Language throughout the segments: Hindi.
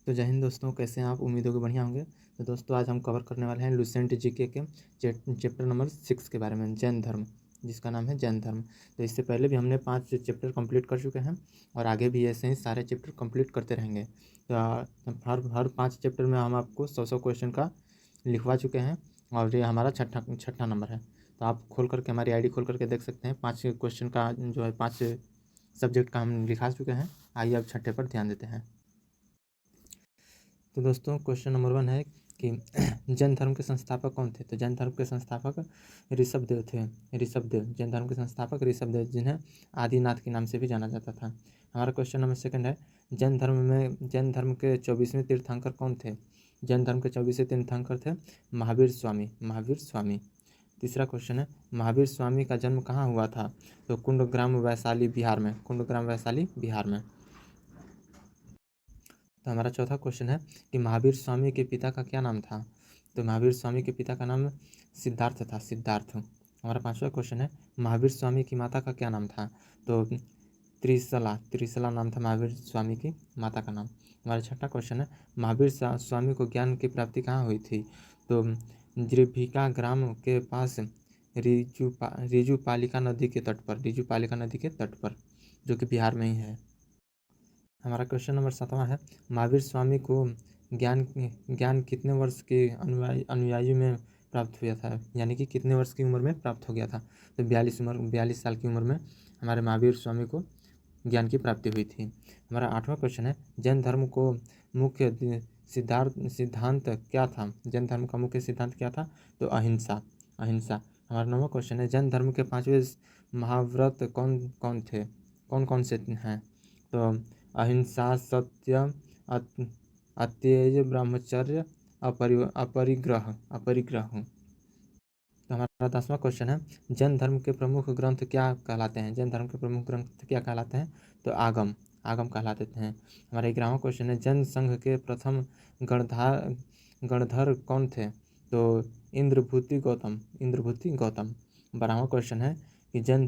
तो जय हिंद दोस्तों, कैसे हैं आप? उम्मीद है कि बढ़िया होंगे। तो दोस्तों आज हम कवर करने वाले हैं लुसेंट जीके के चैप्टर नंबर 6 के बारे में, जैन धर्म, जिसका नाम है जैन धर्म। तो इससे पहले भी हमने 5 चैप्टर कंप्लीट कर चुके हैं और आगे भी ऐसे ही सारे चैप्टर कंप्लीट करते रहेंगे। तो हर 5 चैप्टर में हम आपको 100 क्वेश्चन का लिखवा चुके हैं और ये हमारा छठा नंबर है। तो आप खोल करके हमारी आईडी खोल करके देख सकते हैं 5 क्वेश्चन का जो है 5 सब्जेक्ट का हम लिखा चुके हैं। आइए अब छठे पर ध्यान देते हैं। तो दोस्तों क्वेश्चन नंबर 1 है कि जैन धर्म के संस्थापक कौन थे? तो जैन धर्म के संस्थापक ऋषभदेव थे। ऋषभदेव जैन धर्म के संस्थापक ऋषभदेव, जिन्हें आदिनाथ के नाम से भी जाना जाता था। हमारा क्वेश्चन नंबर 2 है जैन धर्म के 24वें तीर्थंकर कौन थे? जैन धर्म के 24वें तीर्थंकर थे महावीर स्वामी। तीसरा क्वेश्चन है महावीर स्वामी का जन्म कहाँ हुआ था? तो कुंडग्राम वैशाली बिहार में। तो हमारा चौथा क्वेश्चन है कि महावीर स्वामी के पिता का क्या नाम था? तो महावीर स्वामी के पिता का नाम सिद्धार्थ था, सिद्धार्थ। हमारा पांचवा क्वेश्चन है महावीर स्वामी की माता का क्या नाम था? तो त्रिशला नाम था महावीर स्वामी की माता का नाम। हमारा छठा क्वेश्चन है महावीर स्वामी को ज्ञान की प्राप्ति कहाँ हुई थी? तो द्रिभिका ग्राम के पास रिजुपालिका नदी के तट पर, जो कि बिहार में ही है। हमारा क्वेश्चन नंबर 7वां है महावीर स्वामी को ज्ञान कितने वर्ष के अनुयायी में प्राप्त हुआ था, यानी कि कितने वर्ष की उम्र में प्राप्त हो गया था? तो 42 साल की उम्र में हमारे महावीर स्वामी को ज्ञान की प्राप्ति हुई थी। हमारा 8वां क्वेश्चन है जैन धर्म को मुख्य सिद्धांत क्या था? जैन धर्म का मुख्य सिद्धांत क्या था? तो अहिंसा। हमारा 9वां क्वेश्चन है जैन धर्म के 5वें महाव्रत कौन कौन से हैं? तो अहिंसा, सत्य, अत्यय, ब्रह्मचर्य, अपरिग्रह। तो हमारा 10वां क्वेश्चन है जैन धर्म के प्रमुख ग्रंथ क्या कहलाते हैं? तो आगम कहलाते हैं। हमारा 11वां क्वेश्चन है जैन संघ के प्रथम गणधर कौन थे? तो इंद्रभूति गौतम। 12वां क्वेश्चन है कि जैन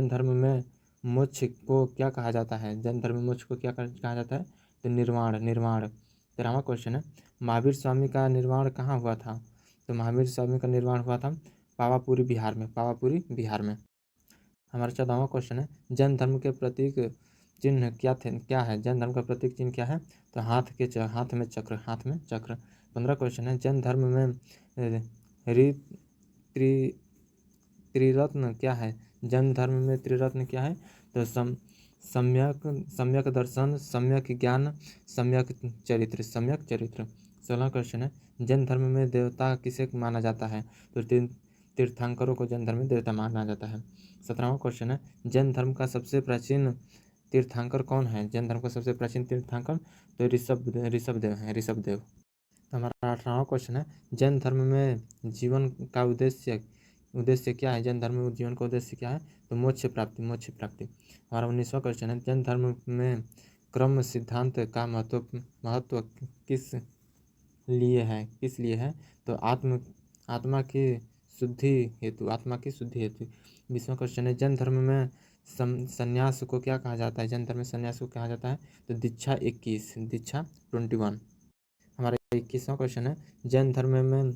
धर्म में मोक्ष को क्या कहा जाता है? तो निर्वाण। 13वां क्वेश्चन है महावीर स्वामी का निर्वाण कहाँ हुआ था? तो महावीर स्वामी का निर्वाण हुआ था पावापुरी बिहार में। हमारा 14वां क्वेश्चन है जैन धर्म के प्रतीक चिन्ह क्या है? जैन धर्म का प्रतीक चिन्ह क्या है? तो हाथ में चक्र। 15 क्वेश्चन है जैन धर्म में त्रिरत्न क्या है? जैन धर्म में त्रिरत्न क्या है? तो सम्यक दर्शन, सम्यक ज्ञान, सम्यक चरित्र। 16वां क्वेश्चन है जैन धर्म में देवता किसे माना जाता है? तो तीर्थंकरों को जैन धर्म में देवता माना जाता है। 17वां क्वेश्चन है जैन धर्म का सबसे प्राचीन तीर्थंकर कौन है? जैन धर्म का सबसे प्राचीन तीर्थंकर तो ऋषभदेव। तो हमारा 18वां क्वेश्चन है जैन धर्म में जीवन का उद्देश्य क्या है? जैन धर्म में जीवन का उद्देश्य क्या है? तो मोक्ष प्राप्ति। हमारा 19वां क्वेश्चन है जैन धर्म में क्रम सिद्धांत का महत्व किस लिए है? तो आत्मा की शुद्धि हेतु। 20वां क्वेश्चन है जैन धर्म में संन्यास को क्या कहा जाता है? जैन धर्म में संन्यास को कहा जाता है तो दीक्षा 21। हमारा 21वां क्वेश्चन है जैन धर्म में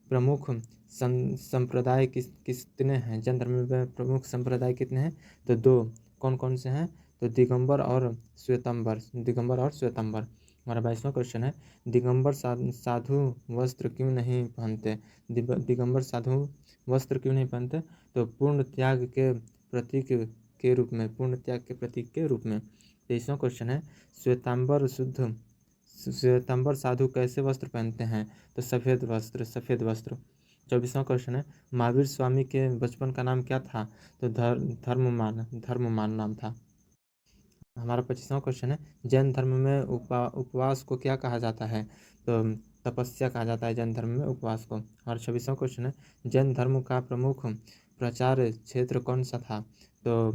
प्रमुख संप्रदाय कितने हैं? जैन धर्म में प्रमुख संप्रदाय कितने हैं? तो 2। कौन से हैं? तो दिगंबर और श्वेतंबर। हमारा 22वां क्वेश्चन है दिगंबर साधु वस्त्र क्यों नहीं पहनते? तो पूर्ण त्याग के प्रतीक के रूप में। 23वां क्वेश्चन है श्वेतांबर साधु कैसे वस्त्र पहनते हैं? तो सफ़ेद वस्त्र। 24वां क्वेश्चन है महावीर स्वामी के बचपन का नाम क्या था? तो धर्ममान नाम था। हमारा 25वां क्वेश्चन है जैन धर्म में उपवास को क्या कहा जाता है? तो तपस्या कहा जाता है जैन धर्म में उपवास को। हमारा 26वां क्वेश्चन है जैन धर्म का प्रमुख प्रचार क्षेत्र कौन सा था? तो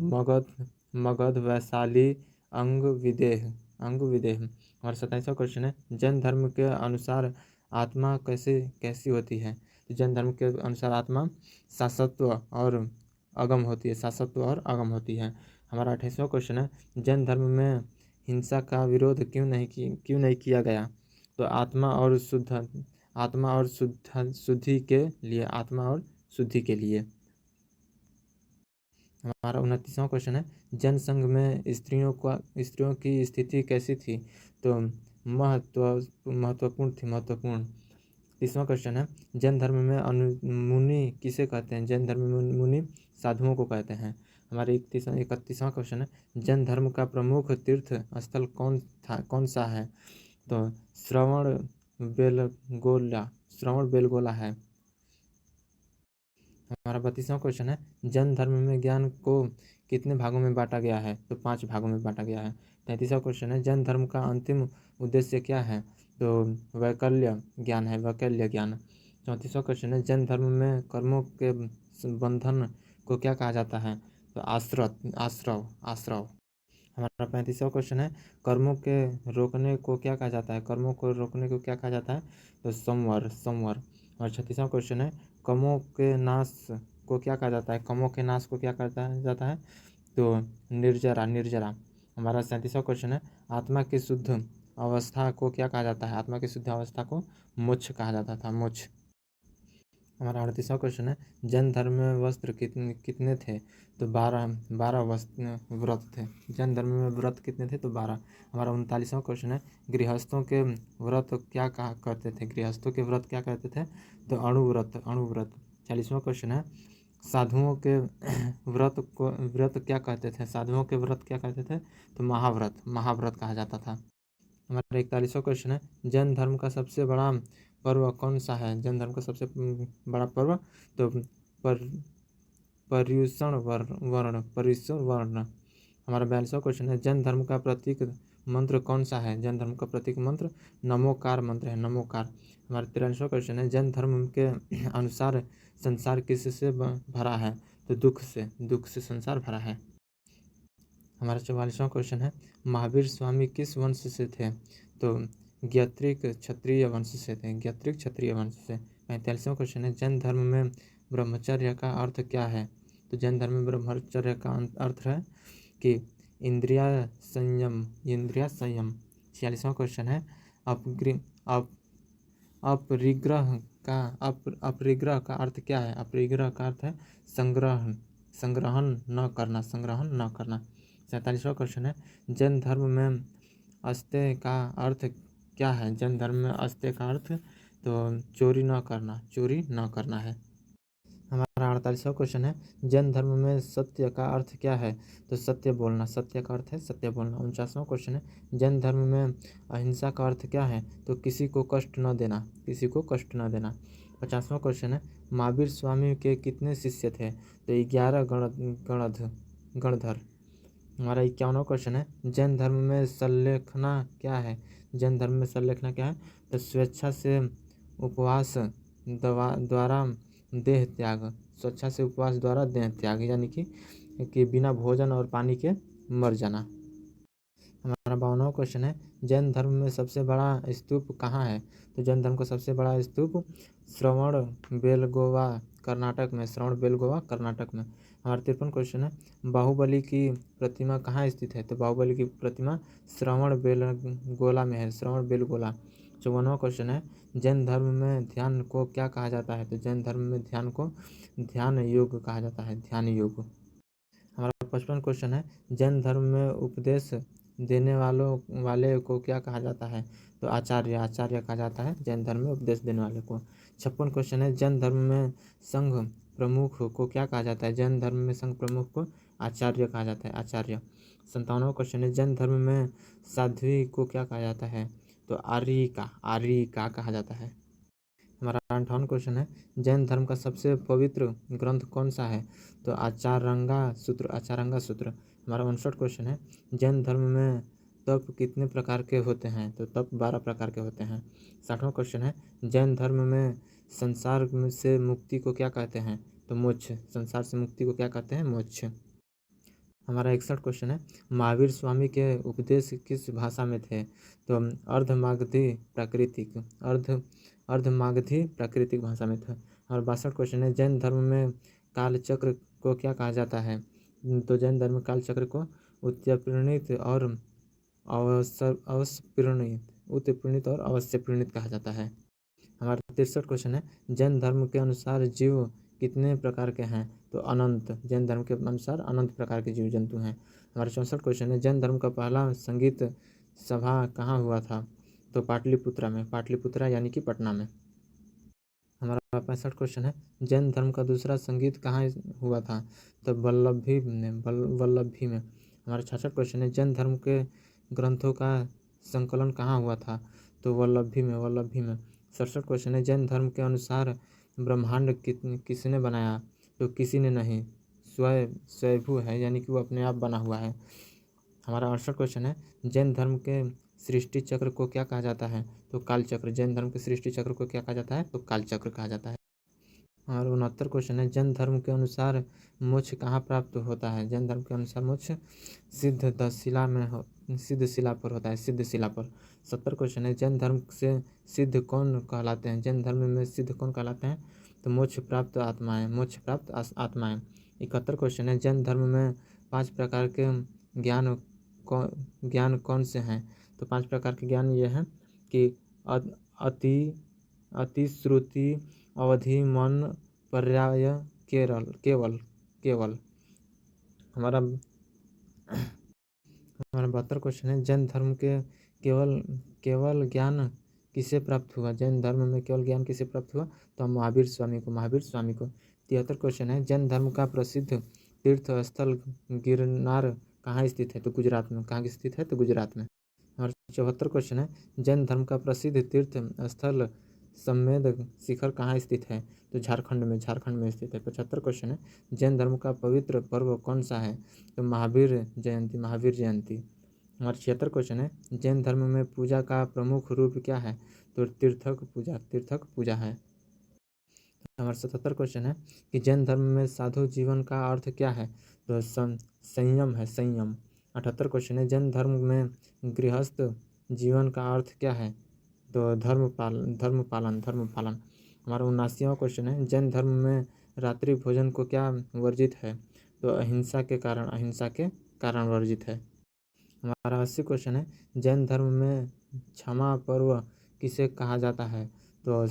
मगध, वैशाली, अंग विदेह। हमारा 27वां क्वेश्चन है जैन धर्म के अनुसार आत्मा कैसी होती है? तो जैन धर्म के अनुसार आत्मा शाश्वत और अगम होती है। हमारा 28वां क्वेश्चन है जैन धर्म में हिंसा का विरोध क्यों नहीं किया गया? तो आत्मा और शुद्धि के लिए, आत्मा और शुद्धि के लिए। हमारा 29वां क्वेश्चन है, जनसंघ में स्त्रियों की स्थिति कैसी थी? तो महत्वपूर्ण थी, महत्वपूर्ण। 30वां क्वेश्चन है, जैन धर्म में मुनि किसे कहते हैं? जैन धर्म में मुनि साधुओं को कहते हैं। हमारे 31वां क्वेश्चन है, जैन धर्म का प्रमुख तीर्थ स्थल कौन सा है? तो श्रवण बेलगोला है। हमारा 32वां क्वेश्चन है, जैन धर्म में ज्ञान को कितने भागों में बांटा गया है? तो 5 भागों में बांटा गया है। 33वां क्वेश्चन है, जैन धर्म का अंतिम उद्देश्य क्या है? तो वैकल्य ज्ञान है, वैकल्य ज्ञान। 34वां क्वेश्चन है, जैन धर्म में कर्मों के बंधन को क्या कहा जाता है? तो आश्रव। हमारा 35वां क्वेश्चन है, कर्मों के रोकने को क्या कहा जाता है? कर्मों को रोकने को क्या कहा जाता है? तो संवर। और 36वां क्वेश्चन है, कमों के नाश को क्या कहा जाता है? कमों के नाश को क्या कहता जाता है? तो निर्जरा। हमारा 37वां क्वेश्चन है, आत्मा की शुद्ध अवस्था को क्या कहा जाता है? आत्मा की शुद्ध अवस्था को मोक्ष कहा जाता था, मोक्ष। हमारा 38वां क्वेश्चन है, जैन धर्म में वस्त्र कितने थे? तो 12 व्रत थे। जैन धर्म में व्रत कितने थे? तो 12। हमारा 39वां क्वेश्चन है, गृहस्थों के व्रत क्या कहा करते थे? गृहस्थों के व्रत क्या कहते थे? तो अणुव्रत। 40वां क्वेश्चन है, साधुओं के व्रत क्या कहते थे? साधुओं के व्रत क्या कहते थे? तो महाव्रत कहा जाता था। हमारा 41वां क्वेश्चन है, जैन धर्म का सबसे बड़ा पर्व कौन सा है? जैन धर्म का सबसे बड़ा पर्व तो पर्युषण वर्ण। हमारा 42वां क्वेश्चन है, जैन धर्म का प्रतीक मंत्र कौन सा है? जैन धर्म का प्रतीक मंत्र नमोकार मंत्र है, नमोकार। हमारा 43वां क्वेश्चन है, जैन धर्म के अनुसार संसार किससे भरा है? तो दुख से संसार भरा है। हमारा 44वां क्वेश्चन है, महावीर स्वामी किस वंश से थे? तो ज्ञत्रिक क्षत्रिय वंश से थे, ज्ञत्रिक क्षत्रिय वंश से। 45वां क्वेश्चन है, जैन धर्म में ब्रह्मचर्य का अर्थ क्या है? तो जैन धर्म में ब्रह्मचर्य का अर्थ है कि इंद्रिया संयम। 46वां क्वेश्चन है, अपरिग्रह का अर्थ क्या है? अपरिग्रह का अर्थ है संग्रहण न करना। 47वां क्वेश्चन है, जैन धर्म में अस्तेय का अर्थ क्या है? जैन धर्म में अस्तेय का अर्थ तो चोरी न करना है। हमारा 48वां क्वेश्चन है, जैन धर्म में सत्य का अर्थ क्या है? तो सत्य बोलना, सत्य का अर्थ है सत्य बोलना। 49वां क्वेश्चन है, जैन धर्म में अहिंसा का अर्थ क्या है? तो किसी को कष्ट न देना। 50वां क्वेश्चन है, महावीर स्वामी के कितने शिष्य थे? तो 11 गणधर। हमारा 51वां क्वेश्चन है, जैन धर्म में संलेखना क्या है? जैन धर्म में संलेखना क्या है? तो स्वेच्छा से उपवास द्वारा देह त्याग, यानी कि बिना भोजन और पानी के मर जाना। हमारा 52वां क्वेश्चन है, जैन धर्म में सबसे बड़ा स्तूप कहाँ है? तो जैन धर्म का सबसे बड़ा स्तूप श्रवण बेलगोवा कर्नाटक में। हमारा 53वां क्वेश्चन है, बाहुबली की प्रतिमा कहाँ स्थित है? तो बाहुबली की प्रतिमा श्रवण बेलगोला में है, 54वां क्वेश्चन है, जैन धर्म में ध्यान को क्या कहा जाता है? तो जैन धर्म में ध्यान को ध्यान योग कहा जाता है, ध्यान योग। हमारा 55वां क्वेश्चन है, जैन धर्म में उपदेश देने वाले को क्या कहा जाता है? तो आचार्य कहा जाता है जैन धर्म में उपदेश देने वाले को। 56वां क्वेश्चन है, जैन धर्म में संघ प्रमुख को क्या कहा जाता है? जैन धर्म में संघ प्रमुख को आचार्य कहा जाता है, आचार्य। 57वां क्वेश्चन है, जैन धर्म में साध्वी को क्या कहा जाता है? तो आर्यिका कहा जाता है। हमारा 58वां क्वेश्चन है, जैन धर्म का सबसे पवित्र ग्रंथ कौन सा है? तो आचारंगा सूत्र। हमारा 59वां क्वेश्चन है, जैन धर्म में तप कितने प्रकार के होते हैं? तो तप 12 प्रकार के होते हैं। 60वां क्वेश्चन है, जैन धर्म में संसार से मुक्ति को क्या कहते हैं? तो मोक्ष, संसार से मुक्ति को क्या कहते हैं? मोक्ष। हमारा 61 क्वेश्चन है, महावीर स्वामी के उपदेश किस भाषा में थे? तो अर्धमागधी प्राकृतिक भाषा में था। और 62 क्वेश्चन है, जैन धर्म में कालचक्र को क्या कहा जाता है? तो जैन धर्म में कालचक्र को उत्परिणित और अवश्य प्रणीत, उत्प्रणीत और अवश्य प्रणीत कहा जाता है। हमारा 63 क्वेश्चन है, जैन धर्म के अनुसार जीव कितने प्रकार के हैं? तो अनंत। जैन धर्म के अनुसार अनंत प्रकार के जीव जंतु हैं। हमारा 64 क्वेश्चन है, जैन धर्म का पहला संगीत सभा कहाँ हुआ था? तो पाटलिपुत्रा में, पाटलिपुत्रा यानी कि पटना में। हमारा 65 क्वेश्चन है, जैन धर्म का दूसरा संगीत कहाँ हुआ था? तो वल्लभी में, वल्लभी में। हमारा 66 क्वेश्चन है, जैन धर्म के ग्रंथों का संकलन कहाँ हुआ था? तो वल्लभी में, वल्लभी में। 67 क्वेश्चन है, जैन धर्म के अनुसार ब्रह्मांड किसने बनाया? तो किसी ने नहीं, स्वयंभू है, यानी कि वो अपने आप बना हुआ है। हमारा 68 क्वेश्चन है, जैन धर्म के सृष्टि चक्र को क्या कहा जाता है? तो काल चक्र। जैन धर्म के सृष्टि चक्र को क्या कहा जाता है? तो काल चक्र कहा जाता है। और 69 क्वेश्चन है, जैन धर्म के अनुसार मोक्ष कहाँ प्राप्त होता है? जैन धर्म के अनुसार मोक्ष सिद्ध शिला पर होता है, सिद्ध शिला पर। 70 क्वेश्चन है, जैन धर्म से सिद्ध कौन कहलाते हैं? जैन धर्म में सिद्ध कौन कहलाते हैं? तो मोक्ष प्राप्त आत्माएं, मोक्ष प्राप्त आत्माएं। 71 क्वेश्चन है, जैन धर्म में 5 प्रकार के ज्ञान कौन से हैं? तो 5 प्रकार के ज्ञान ये हैं कि अति अति श्रुति अवधि मन पर्याय केवल केवल। हमारा 72 क्वेश्चन है, जैन धर्म के केवल ज्ञान किसे प्राप्त हुआ? जैन धर्म में केवल ज्ञान किसे प्राप्त हुआ? तो महावीर स्वामी को, महावीर स्वामी को। 73 क्वेश्चन है, जैन धर्म का प्रसिद्ध तीर्थ स्थल गिरनार कहाँ स्थित है? तो गुजरात में। कहाँ स्थित है? तो गुजरात में। हमारा 74 क्वेश्चन है, जैन धर्म का प्रसिद्ध तीर्थ स्थल सम्मेद शिखर कहाँ स्थित है? तो झारखंड में, झारखंड में स्थित है। 75 क्वेश्चन है, जैन धर्म का पवित्र पर्व कौन सा है? तो महावीर जयंती, महावीर जयंती। हमारा 76 क्वेश्चन है, जैन धर्म में पूजा का प्रमुख रूप क्या है? तो तीर्थक पूजा, तीर्थक पूजा है। हमारा 77 क्वेश्चन है कि जैन धर्म में साधु जीवन का अर्थ क्या है? तो संयम है, संयम। 78 क्वेश्चन है, जैन धर्म में गृहस्थ जीवन का अर्थ क्या है? तो धर्म पालन, धर्म पालन। हमारा 79वां क्वेश्चन है, जैन धर्म में रात्रि भोजन को क्या वर्जित है? तो अहिंसा के कारण, अहिंसा के कारण वर्जित है। हमारा 80 क्वेश्चन है, जैन धर्म में क्षमा पर्व किसे कहा जाता है? तो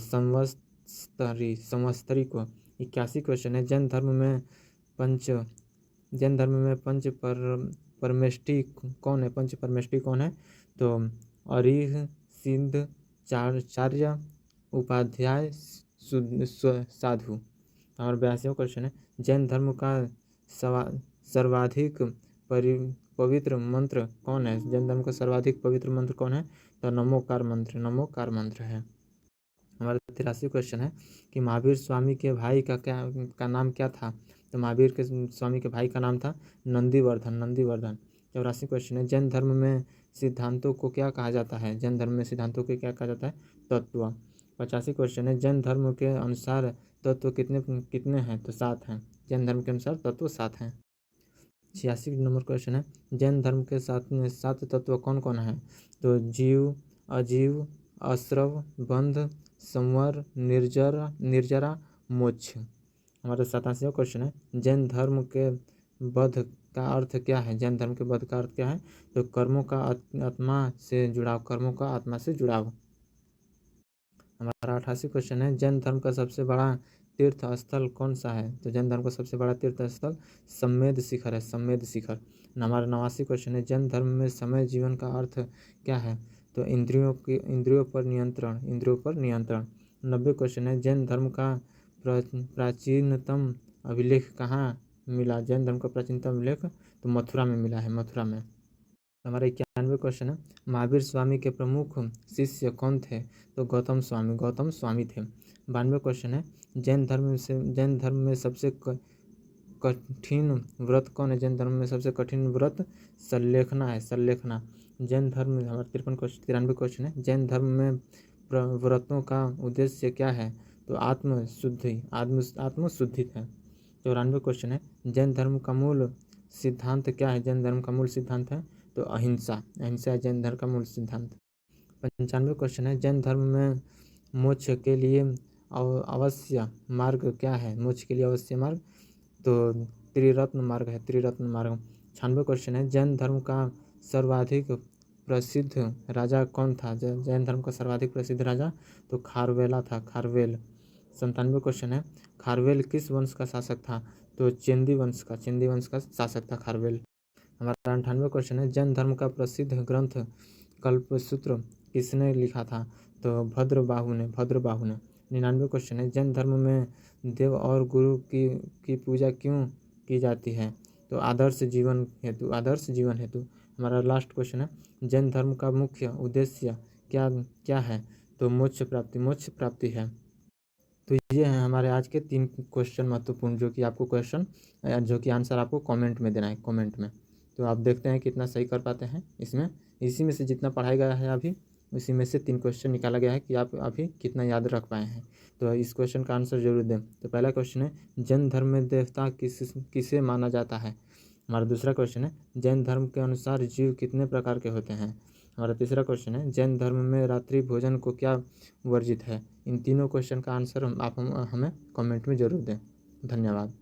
संवत्सरी को। 81 क्वेश्चन है, जैन धर्म में पंच परमेष्टि कौन है? पंच परमेष्टि कौन है? तो अरिह सिद्ध चार्य उपाध्याय साधु। हमारा 82वां क्वेश्चन है, जैन धर्म का सर्वाधिक पवित्र मंत्र कौन है? जैन धर्म का सर्वाधिक पवित्र मंत्र कौन है? तो नमोकार मंत्र, नमोकार मंत्र है। हमारा 83 क्वेश्चन है कि महावीर स्वामी के भाई का नाम क्या था? तो महावीर के स्वामी के भाई का नाम था नंदीवर्धन, नंदीवर्धन। 84 क्वेश्चन है, जैन धर्म में सिद्धांतों को क्या कहा जाता है? जैन धर्म में सिद्धांतों को क्या कहा जाता है? तत्व। 85 क्वेश्चन है, जैन धर्म के अनुसार तत्व कितने हैं? तो 7 हैं। जैन धर्म के अनुसार तत्व 7 हैं। 86 नंबर क्वेश्चन है, जैन धर्म के 7 तत्व कौन कौन है? तो जीव, अजीव, अश्रव, बंध, संवर, निर्जरा, मोक्ष। हमारा 87वां क्वेश्चन है, जैन धर्म के बद्ध का अर्थ क्या है? जैन धर्म के बद्ध का अर्थ क्या है? तो कर्मों का आत्मा से जुड़ाव, कर्मों का आत्मा से जुड़ाव। हमारा 88 क्वेश्चन है, जैन धर्म का सबसे बड़ा तीर्थ स्थल कौन सा है? तो जैन धर्म का सबसे बड़ा तीर्थ स्थल सम्मेद शिखर है, सम्मेद शिखर। हमारा 89 क्वेश्चन है, जैन धर्म में समय जीवन का अर्थ क्या है? तो इंद्रियों पर नियंत्रण, इंद्रियों पर नियंत्रण। 90 क्वेश्चन है, जैन धर्म का प्राचीनतम अभिलेख कहाँ मिला? जैन धर्म का प्राचीनतम अभिलेख तो मथुरा में मिला है, मथुरा में। हमारा 91 क्वेश्चन है, महावीर स्वामी के प्रमुख शिष्य कौन थे? तो गौतम स्वामी, गौतम स्वामी थे। 92 क्वेश्चन है, जैन धर्म में सबसे कठिन व्रत कौन है? जैन धर्म में सबसे कठिन व्रत संलेखना है, संलेखना। जैन धर्म में हमारा 93 क्वेश्चन है, जैन धर्म में व्रतों का उद्देश्य क्या है? तो आत्मशुद्धि, आत्मशुद्धि है। 94 क्वेश्चन है, जैन धर्म का मूल सिद्धांत क्या है? जैन धर्म का मूल सिद्धांत है तो अहिंसा, अहिंसा जैन धर्म का मूल सिद्धांत। 95 क्वेश्चन है, जैन धर्म में मोक्ष के लिए अवश्य मार्ग क्या है? मोक्ष के लिए अवश्य मार्ग तो त्रिरत्न मार्ग है, त्रिरत्न मार्ग। 96 क्वेश्चन है, जैन धर्म का सर्वाधिक प्रसिद्ध राजा कौन था? जैन धर्म का सर्वाधिक प्रसिद्ध राजा तो खारवेला था, खारवेल। 97 क्वेश्चन है, खारवेल किस वंश का शासक था? तो चेंदी वंश का शासक था खारवेल। हमारा 98 क्वेश्चन है, जैन धर्म का प्रसिद्ध ग्रंथ कल्पसूत्र किसने लिखा था? तो भद्रबाहु ने। 99 क्वेश्चन है, जैन धर्म में देव और गुरु की पूजा क्यों की जाती है? तो आदर्श जीवन हेतु। हमारा लास्ट क्वेश्चन है, जैन धर्म का मुख्य उद्देश्य क्या है? तो मोक्ष प्राप्ति है। तो ये हैं हमारे आज के 3 क्वेश्चन महत्वपूर्ण, जो कि आंसर आपको कमेंट में देना है, कमेंट में। तो आप देखते हैं कितना सही कर पाते हैं इसमें। इसी में से जितना पढ़ाया गया है अभी, उसी में से 3 क्वेश्चन निकाला गया है कि आप अभी कितना याद रख पाए हैं। तो इस क्वेश्चन का आंसर जरूर दें। तो पहला क्वेश्चन है, जैन धर्म में देवता किसे माना जाता है? हमारा दूसरा क्वेश्चन है, जैन धर्म के अनुसार जीव कितने प्रकार के होते हैं? हमारा तीसरा क्वेश्चन है, जैन धर्म में रात्रि भोजन को क्या वर्जित है? इन तीनों क्वेश्चन का आंसर आप हमें कमेंट में जरूर दें। धन्यवाद।